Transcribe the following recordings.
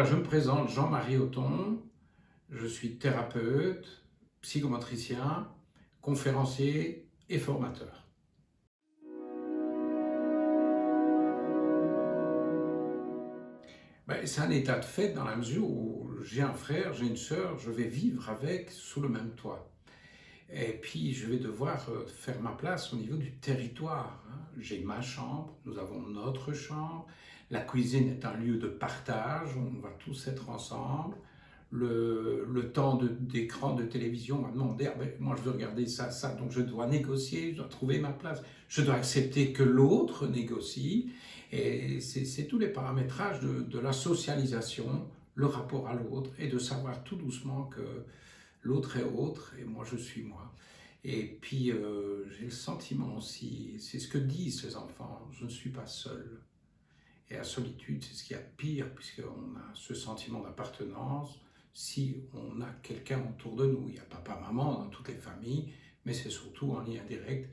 je me présente Jean-Marie Othon, je suis thérapeute, psychomotricien, conférencier et formateur. C'est un état de fait dans la mesure où j'ai un frère, j'ai une sœur, je vais vivre avec sous le même toit. Et puis je vais devoir faire ma place au niveau du territoire. J'ai ma chambre, nous avons notre chambre, la cuisine est un lieu de partage, on va tous être ensemble. Le temps d'écran de télévision m'a demandé, moi je veux regarder ça, donc je dois négocier, je dois trouver ma place, je dois accepter que l'autre négocie. Et c'est tous les paramétrages de la socialisation, le rapport à l'autre, et de savoir tout doucement que l'autre est autre et moi je suis moi. Et puis j'ai le sentiment aussi, c'est ce que disent ces enfants, je ne suis pas seul. Et la solitude, c'est ce qu'il y a de pire, puisqu'on a ce sentiment d'appartenance. Si on a quelqu'un autour de nous, il y a papa, maman dans toutes les familles, mais c'est surtout en lien direct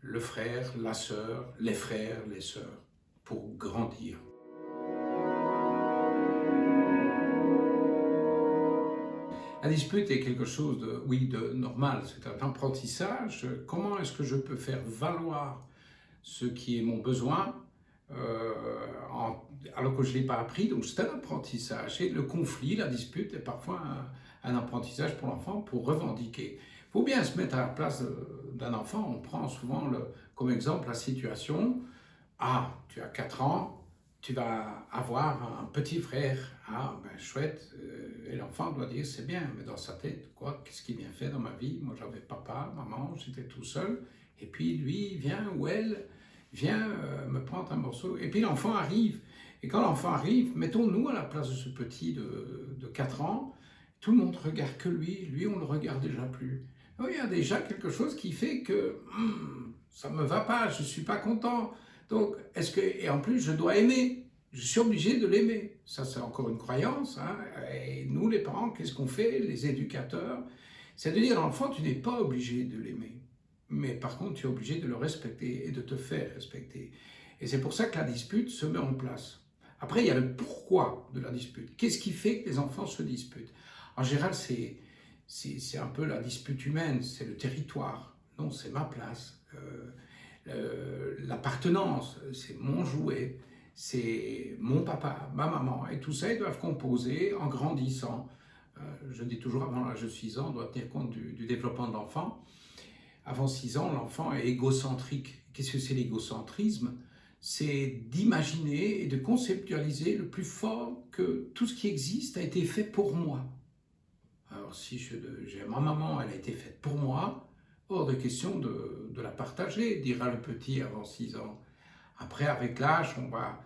le frère, la sœur, les frères, les sœurs, pour grandir. La dispute est quelque chose de normal, c'est un apprentissage. Comment est-ce que je peux faire valoir ce qui est mon besoin alors que je ne l'ai pas appris? Donc c'est un apprentissage. Et le conflit, la dispute est parfois un apprentissage pour l'enfant pour revendiquer. Il faut bien se mettre à la place d'un enfant. On prend souvent comme exemple la situation. Ah, tu as 4 ans. Tu vas avoir un petit frère, chouette, et l'enfant doit dire c'est bien, mais dans sa tête, quoi, qu'est-ce qu'il vient faire dans ma vie? Moi j'avais papa, maman, j'étais tout seul, et puis lui vient ou elle vient me prendre un morceau, et puis l'enfant arrive, et quand l'enfant arrive, mettons-nous à la place de ce petit de 4 ans, tout le monde regarde que lui on ne le regarde déjà plus. Donc, il y a déjà quelque chose qui fait que ça ne me va pas, je ne suis pas content. Donc, et en plus, je dois aimer. Je suis obligé de l'aimer. Ça, c'est encore une croyance. Et nous, les parents, qu'est-ce qu'on fait, les éducateurs? C'est de dire à l'enfant, tu n'es pas obligé de l'aimer. Mais par contre, tu es obligé de le respecter et de te faire respecter. Et c'est pour ça que la dispute se met en place. Après, il y a le pourquoi de la dispute. Qu'est-ce qui fait que les enfants se disputent? En général, c'est un peu la dispute humaine, c'est le territoire. Non, c'est ma place. L'appartenance, c'est mon jouet, c'est mon papa, ma maman, et tout ça, ils doivent composer en grandissant. Je dis toujours, avant l'âge de 6 ans, on doit tenir compte du développement de l'enfant. Avant 6 ans, l'enfant est égocentrique. Qu'est-ce que c'est l'égocentrisme? C'est d'imaginer et de conceptualiser le plus fort que tout ce qui existe a été fait pour moi. Alors si j'ai ma maman, elle a été faite pour moi, hors de question de la partager, dira le petit avant 6 ans. Après, avec l'âge, on va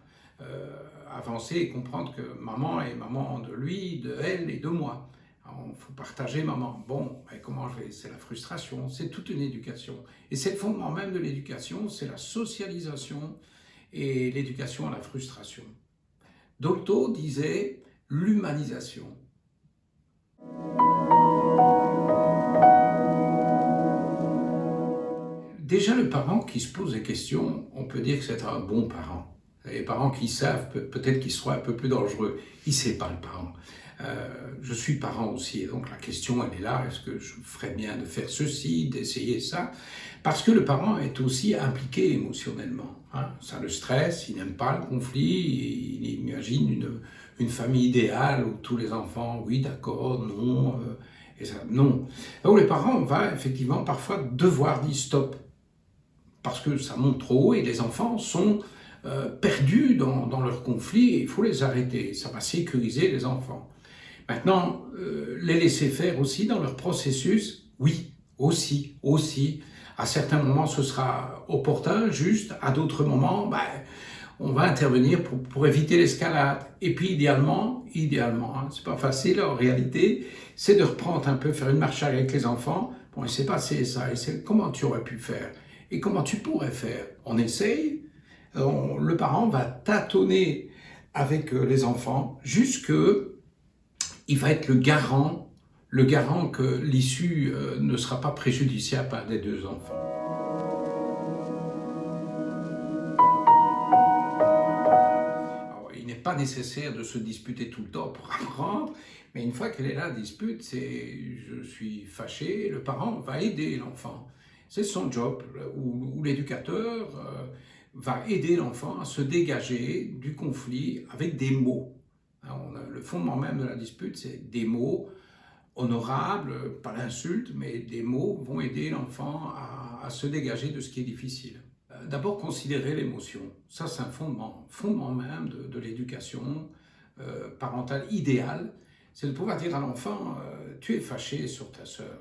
avancer et comprendre que maman est maman de lui, de elle et de moi. Il faut partager maman. Bon, comment je vais? C'est la frustration, c'est toute une éducation. Et c'est le fondement même de l'éducation, c'est la socialisation et l'éducation à la frustration. Dolto disait l'humanisation. Déjà, le parent qui se pose des questions, on peut dire que c'est un bon parent. Les parents qui savent, peut-être qu'ils seront un peu plus dangereux. Il ne sait pas, le parent. Je suis parent aussi, et donc la question, elle est là. Est-ce que je ferais bien de faire ceci, d'essayer ça? Parce que le parent est aussi impliqué émotionnellement. Ça le stresse, il n'aime pas le conflit, il imagine une famille idéale où tous les enfants, oui, d'accord, non, et ça, non. Donc les parents, on va effectivement parfois devoir dire stop. Parce que ça monte trop haut et les enfants sont perdus dans leur conflit et il faut les arrêter. Ça va sécuriser les enfants. Maintenant, les laisser faire aussi dans leur processus, oui, aussi. À certains moments, ce sera opportun, juste. À d'autres moments, on va intervenir pour éviter l'escalade. Et puis, idéalement, c'est pas facile en réalité, c'est de reprendre un peu, faire une marche avec les enfants. Bon, il s'est passé ça, et c'est comment tu aurais pu faire? Et comment tu pourrais faire? On essaye, le parent va tâtonner avec les enfants jusque il va être le garant que l'issue ne sera pas préjudiciable à des deux enfants. Alors, il n'est pas pas nécessaire de se disputer tout le temps pour apprendre, mais une fois qu'elle est là, la dispute, c'est je suis fâché, le parent va aider l'enfant. C'est son job, ou l'éducateur va aider l'enfant à se dégager du conflit avec des mots. Le fondement même de la dispute, c'est des mots honorables, pas l'insulte, mais des mots vont aider l'enfant à se dégager de ce qui est difficile. D'abord, considérer l'émotion. Ça, c'est un fondement même de l'éducation parentale idéale. C'est de pouvoir dire à l'enfant, tu es fâché sur ta sœur,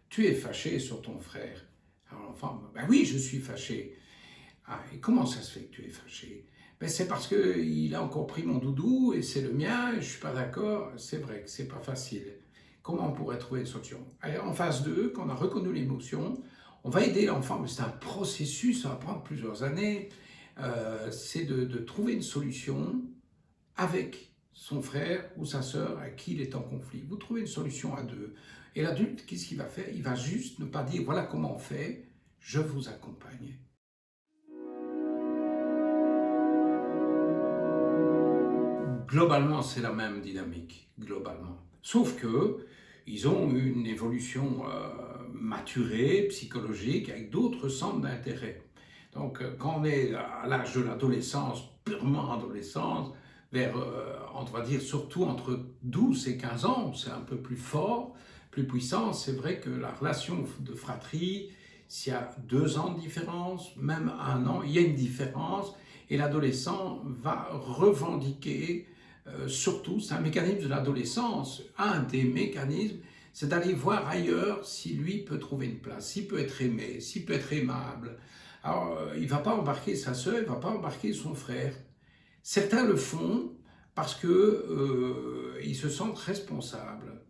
tu es fâché sur ton frère. Alors l'enfant, ben oui, je suis fâché. Ah, et comment ça se fait que tu es fâché? Ben c'est parce qu'il a encore pris mon doudou et c'est le mien et je ne suis pas d'accord. C'est vrai que ce n'est pas facile. Comment on pourrait trouver une solution? Alors, en phase 2, quand on a reconnu l'émotion, on va aider l'enfant, mais c'est un processus, ça va prendre plusieurs années. C'est de trouver une solution avec son frère ou sa sœur à qui il est en conflit. Vous trouvez une solution à deux. Et l'adulte, qu'est-ce qu'il va faire? Il va juste ne pas dire voilà comment on fait, je vous accompagne. Globalement, c'est la même dynamique, globalement. Sauf que ils ont une évolution maturée, psychologique, avec d'autres centres d'intérêt. Donc, quand on est à l'âge de l'adolescence, purement adolescence, vers, on va dire, surtout entre 12 et 15 ans, c'est un peu plus fort, plus puissant, c'est vrai que la relation de fratrie, s'il y a 2 ans de différence, même 1 an, il y a une différence, et l'adolescent va revendiquer, surtout, c'est un mécanisme de l'adolescence, un des mécanismes, c'est d'aller voir ailleurs si lui peut trouver une place, s'il peut être aimé, s'il peut être aimable. Alors, il ne va pas embarquer sa sœur, il ne va pas embarquer son frère. Certains le font parce qu'ils se sentent responsables.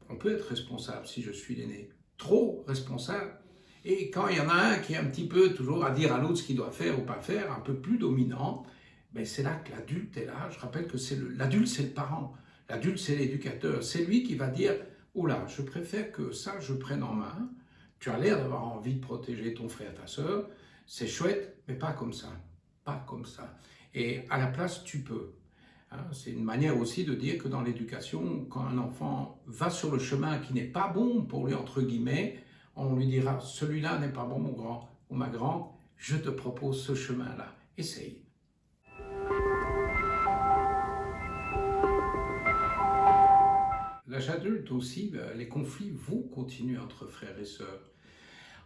On peut être responsable si je suis l'aîné, trop responsable. Et quand il y en a un qui est un petit peu toujours à dire à l'autre ce qu'il doit faire ou pas faire, un peu plus dominant, ben c'est là que l'adulte est là. Je rappelle que l'adulte, c'est le parent. L'adulte, c'est l'éducateur. C'est lui qui va dire « Oh là, je préfère que ça, je prenne en main. Tu as l'air d'avoir envie de protéger ton frère, ta sœur. C'est chouette, mais pas comme ça. Pas comme ça. Et à la place, tu peux. » C'est une manière aussi de dire que dans l'éducation, quand un enfant va sur le chemin qui n'est pas bon pour lui, entre guillemets, on lui dira « Celui-là n'est pas bon, mon grand ou ma grande, je te propose ce chemin-là. Essaye. » L'âge adulte aussi, les conflits vont continuer entre frères et sœurs.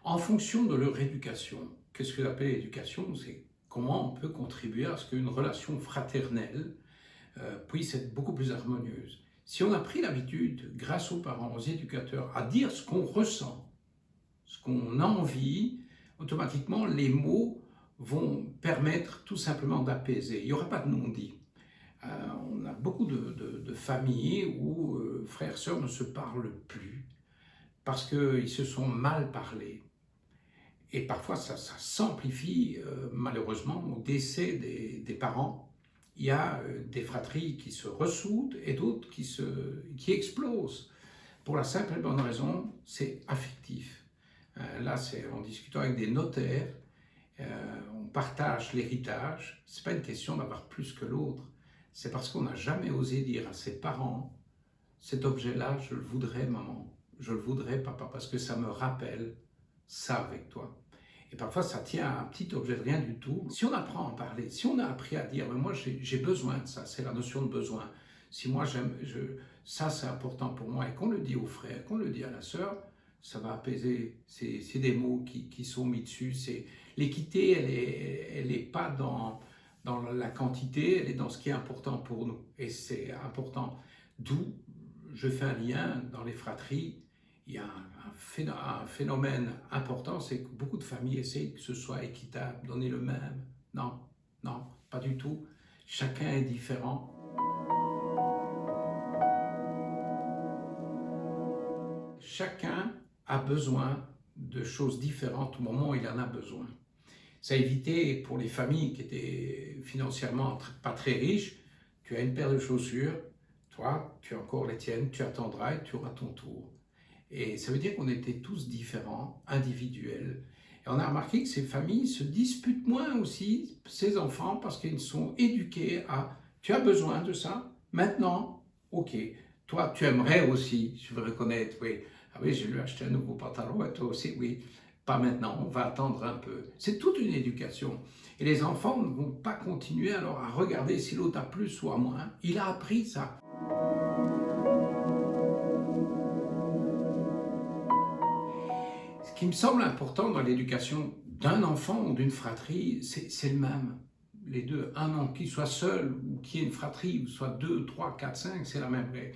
En fonction de leur éducation, qu'est-ce que j'appelle l'éducation? C'est comment on peut contribuer à ce qu'une relation fraternelle puisse être beaucoup plus harmonieuse. Si on a pris l'habitude, grâce aux parents, aux éducateurs, à dire ce qu'on ressent, ce qu'on a envie, automatiquement les mots vont permettre tout simplement d'apaiser. Il n'y aura pas de non-dit. On a beaucoup de familles où frères et sœurs ne se parlent plus parce qu'ils se sont mal parlé. Et parfois, ça s'amplifie malheureusement au décès des parents. Il y a des fratries qui se ressoudent et d'autres qui explosent. Pour la simple et bonne raison, c'est affectif. Là, c'est en discutant avec des notaires, on partage l'héritage. Ce n'est pas une question d'avoir plus que l'autre. C'est parce qu'on n'a jamais osé dire à ses parents « cet objet-là, je le voudrais, maman. Je le voudrais, papa, parce que ça me rappelle ça avec toi. » Et parfois, ça tient à un petit objet de rien du tout. Si on apprend à en parler, si on a appris à dire « moi, j'ai besoin de ça », c'est la notion de besoin. Si moi, ça, c'est important pour moi, et qu'on le dit au frère, qu'on le dit à la sœur, ça va apaiser. C'est des mots qui sont mis dessus. L'équité, elle est pas dans la quantité, elle est dans ce qui est important pour nous. Et c'est important. D'où je fais un lien dans les fratries. Il y a un phénomène important, c'est que beaucoup de familles essayent que ce soit équitable, donner le même. Non, non, pas du tout. Chacun est différent. Chacun a besoin de choses différentes au moment où il en a besoin. Ça a évité pour les familles qui étaient financièrement pas très riches, tu as une paire de chaussures, toi, tu as encore les tiennes, tu attendras et tu auras ton tour. Et ça veut dire qu'on était tous différents, individuels. Et on a remarqué que ces familles se disputent moins aussi, ces enfants, parce qu'ils sont éduqués à « Tu as besoin de ça? Maintenant? Ok. Toi, tu aimerais aussi, je veux reconnaître, oui. Ah oui, je lui ai acheté un nouveau pantalon, et toi aussi, oui. Pas maintenant, on va attendre un peu. C'est toute une éducation. Et les enfants ne vont pas continuer alors à regarder si l'autre a plus ou a moins. Il a appris ça. Ce qui me semble important dans l'éducation d'un enfant ou d'une fratrie, c'est le même. Les deux, un an, qu'il soit seul ou qu'il y ait une fratrie, ou soit deux, trois, quatre, cinq, c'est la même règle.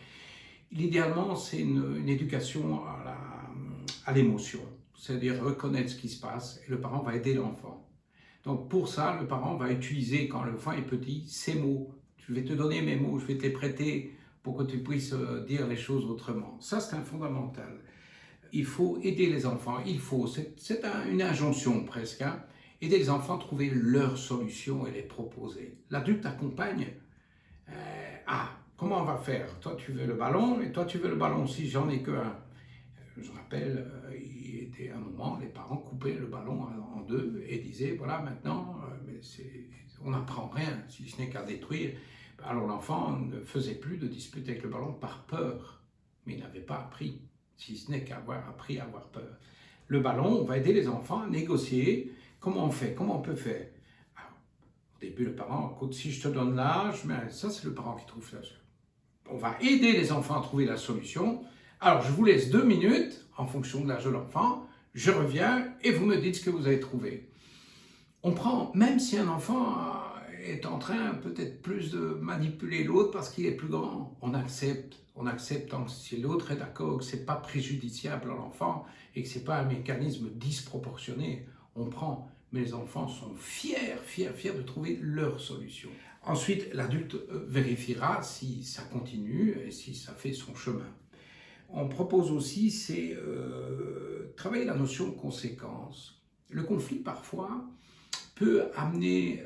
L'idéalement, c'est une éducation à l'émotion, c'est-à-dire reconnaître ce qui se passe et le parent va aider l'enfant. Donc pour ça, le parent va utiliser, quand l'enfant est petit, ces mots. Je vais te donner mes mots, je vais te les prêter pour que tu puisses dire les choses autrement. Ça, c'est un fondamental. Il faut aider les enfants, c'est une injonction presque, hein, aider les enfants à trouver leurs solutions et les proposer. L'adulte accompagne. Comment on va faire? Toi, tu veux le ballon et toi, tu veux le ballon aussi, j'en ai qu'un. Je rappelle, il était un moment, les parents coupaient le ballon en deux et disaient, voilà, maintenant, on n'apprend rien, si ce n'est qu'à détruire. Alors l'enfant ne faisait plus de dispute avec le ballon par peur, mais il n'avait pas appris, si ce n'est qu'avoir appris à avoir peur. Le ballon, on va aider les enfants à négocier. Comment on fait? Comment on peut faire? Alors, au début, le parent, écoute, si je te donne l'âge, mais ça, c'est le parent qui trouve ça. On va aider les enfants à trouver la solution. Alors, je vous laisse 2 minutes, en fonction de l'âge de l'enfant, je reviens et vous me dites ce que vous avez trouvé. On prend, même si un enfant est en train peut-être plus de manipuler l'autre parce qu'il est plus grand, on accepte tant que si l'autre est d'accord, que ce n'est pas préjudiciable à l'enfant et que ce n'est pas un mécanisme disproportionné, on prend. Mais les enfants sont fiers de trouver leur solution. Ensuite, l'adulte vérifiera si ça continue et si ça fait son chemin. On propose aussi, c'est travailler la notion de conséquence. Le conflit, parfois, peut amener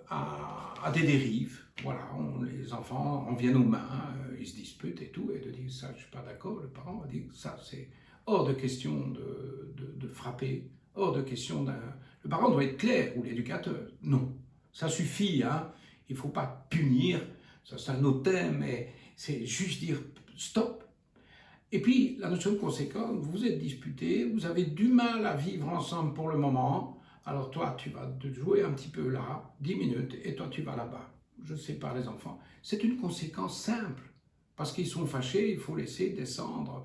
à des dérives. Voilà, les enfants en viennent aux mains, ils se disputent et tout, et de dire ça, je ne suis pas d'accord, le parent va dire ça, c'est hors de question de frapper, hors de question d'un... Le parent doit être clair, ou l'éducateur. Non, ça suffit, hein. Il ne faut pas punir, ça c'est un autre thème, mais c'est juste dire stop. Et puis, la notion de conséquence, vous êtes disputés, vous avez du mal à vivre ensemble pour le moment, alors toi, tu vas te jouer un petit peu là, 10 minutes, et toi, tu vas là-bas. Je sépare les enfants. C'est une conséquence simple, parce qu'ils sont fâchés, il faut laisser descendre.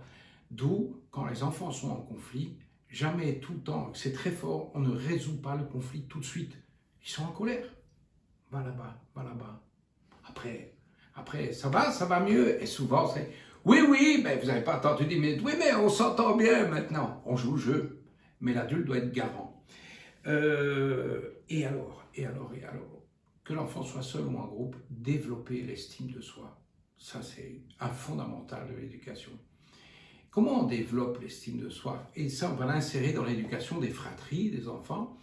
D'où, quand les enfants sont en conflit, jamais tout le temps, c'est très fort, on ne résout pas le conflit tout de suite. Ils sont en colère. Va là-bas, va là-bas. Après, ça va mieux. Et souvent, c'est oui, ben, vous n'avez pas entendu 10 minutes. Oui, mais on s'entend bien maintenant. On joue au jeu. Mais l'adulte doit être garant. Et alors, que l'enfant soit seul ou en groupe, développer l'estime de soi. Ça, c'est un fondamental de l'éducation. Comment on développe l'estime de soi? Et ça, on va l'insérer dans l'éducation des fratries, des enfants.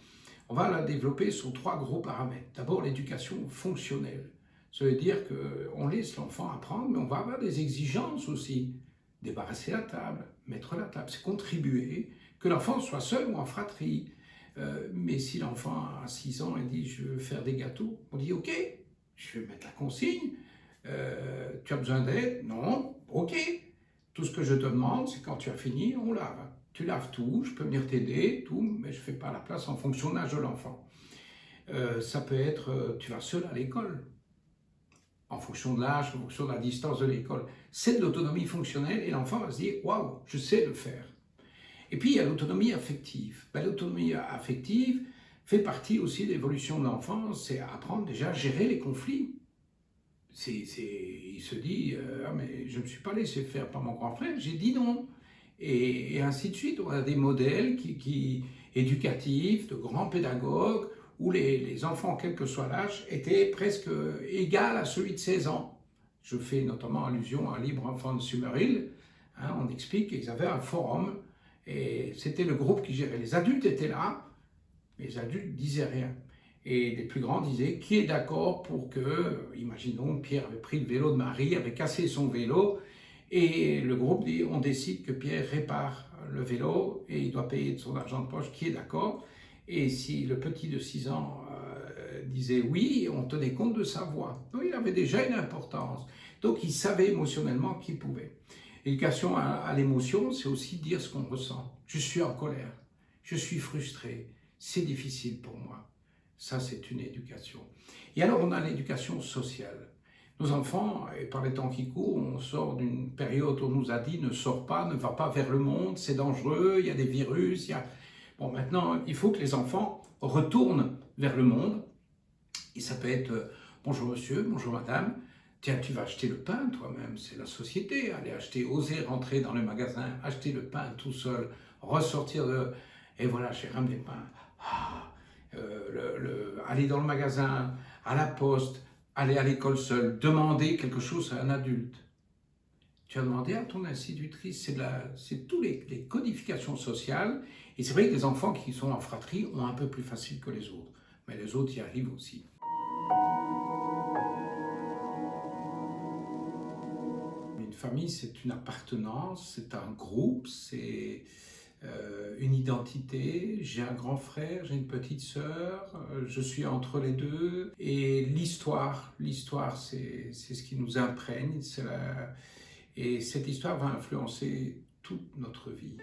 On va la développer sur 3 gros paramètres. D'abord, l'éducation fonctionnelle. Ça veut dire qu'on laisse l'enfant apprendre, mais on va avoir des exigences aussi. Débarrasser la table, mettre la table, c'est contribuer, que l'enfant soit seul ou en fratrie. Mais si l'enfant a 6 ans et dit « je veux faire des gâteaux », on dit « ok, je vais mettre la consigne, tu as besoin d'aide? Non, ok. Tout ce que je te demande, c'est quand tu as fini, on lave. Tu laves tout, je peux venir t'aider, tout, mais je ne fais pas la place en fonction de l'âge de l'enfant. Ça peut être, tu vas seul à l'école, en fonction de l'âge, en fonction de la distance de l'école. C'est de l'autonomie fonctionnelle et l'enfant va se dire « waouh, je sais le faire ». Et puis il y a l'autonomie affective. Ben, l'autonomie affective fait partie aussi de l'évolution de l'enfant, c'est apprendre déjà à gérer les conflits. Il se dit ah, mais je ne me suis pas laissé faire par mon grand frère, j'ai dit non. Et ainsi de suite. On a des modèles éducatifs, de grands pédagogues, où les enfants, quel que soit l'âge, étaient presque égaux à celui de 16 ans. Je fais notamment allusion à Libre Enfant de Summerhill. Hein, on explique qu'ils avaient un forum, et c'était le groupe qui gérait. Les adultes étaient là, mais les adultes disaient rien. Et les plus grands disaient, qui est d'accord pour que, imaginons, Pierre avait pris le vélo de Marie, avait cassé son vélo, et le groupe dit, on décide que Pierre répare le vélo, et il doit payer de son argent de poche, qui est d'accord? Et si le petit de 6 ans disait oui, on tenait compte de sa voix. Donc, il avait déjà une importance. Donc il savait émotionnellement qu'il pouvait. L'éducation à l'émotion, c'est aussi dire ce qu'on ressent. Je suis en colère, je suis frustré, c'est difficile pour moi. Ça, c'est une éducation. Et alors, on a l'éducation sociale. Nos enfants, et par les temps qui courent, on sort d'une période où on nous a dit ne sors pas, ne va pas vers le monde, c'est dangereux, il y a des virus, il y a... Bon, maintenant, il faut que les enfants retournent vers le monde. Et ça peut être bonjour monsieur, bonjour madame, tiens, tu vas acheter le pain toi-même, c'est la société, aller acheter, oser rentrer dans le magasin, acheter le pain tout seul, ressortir de... Et voilà, j'ai ramené le pain. Ah, aller dans le magasin, à la poste, aller à l'école seul, demander quelque chose à un adulte. Tu as demandé à ton institutrice, c'est toutes les codifications sociales. Et c'est vrai que les enfants qui sont en fratrie ont un peu plus facile que les autres. Mais les autres y arrivent aussi. Une famille, c'est une appartenance, c'est un groupe, c'est une identité. J'ai un grand frère, j'ai une petite sœur, je suis entre les deux. Et l'histoire, c'est ce qui nous imprègne, et cette histoire va influencer toute notre vie.